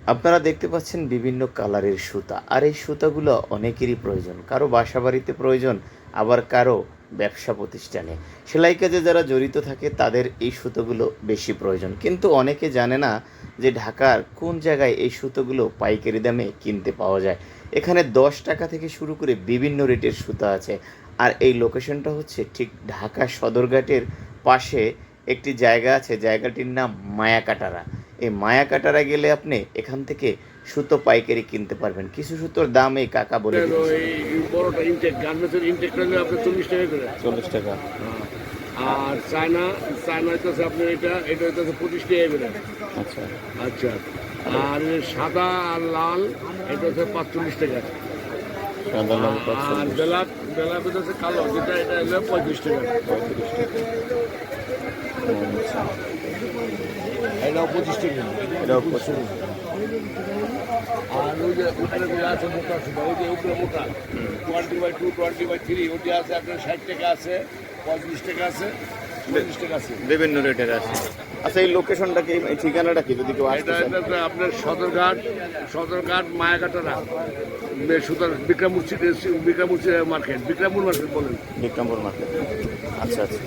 আপনারা দেখতে পাচ্ছেন বিভিন্ন কালারের সুতা। আর এই সুতাগুলো অনেকেরই প্রয়োজন। কারো বাসাবাড়িতে প্রয়োজন, আবার কারো ব্যবসা প্রতিষ্ঠানে। সেলাই কাজে যারা জড়িত থাকে তাদের এই সুতোগুলো বেশি প্রয়োজন। কিন্তু অনেকে জানে না যে ঢাকার কোন জায়গায় এই সুতোগুলো পাইকারি দামে কিনতে পাওয়া যায়। এখানে ৳১০ থেকে শুরু করে বিভিন্ন রেটের সুতা আছে। আর এই লোকেশনটা হচ্ছে ঠিক ঢাকা সদরঘাটের পাশে একটি জায়গা আছে, জায়গাটির নাম মায়াকাটারা। এই মায়াকাটারা গেলে আপনি এখান থেকে সুতো পাইকারি কিনতে পারবেন। কিছু সুতোর দাম এই কাকা বলে দিচ্ছে। এই বড়টা ইনটেক গার্মেন্টসের ইনটেকটা হলে আপনার 40 টাকা করে। ৳৪০। আর চায়না চায়না হইতেছে আপনার এটা হইতেছে 25 টাকা করে। আচ্ছা। আচ্ছা। আর সাদা আর লাল এটা হচ্ছে 45 টাকা। সাদা লাল আর ৪৫। বেলাপ বেলাপ হচ্ছে কালো, যেটা এটা হলো 35 টাকা। আচ্ছা। এটাও 25 টাকা। এটাও ২৫। আর ওই যে উপরে গুলো আছে মোটা সুতা, ওই যে উপরে মোটা 20/2 20/3 ওটি আছে আপনার 60 টাকা আছে, 35 টাকা আছে, 40 টাকা আছে। বিভিন্ন রেটের আছে। আচ্ছা, এই লোকেশনটা কি, এই ঠিকানাটা কি, যদি কেউ আসতে চান? এটা আপনার সদরঘাট মায়াকাটারা সুতার বিক্রমপুর মার্কেট বলেন। বিক্রমপুর মার্কেট। আচ্ছা আচ্ছা।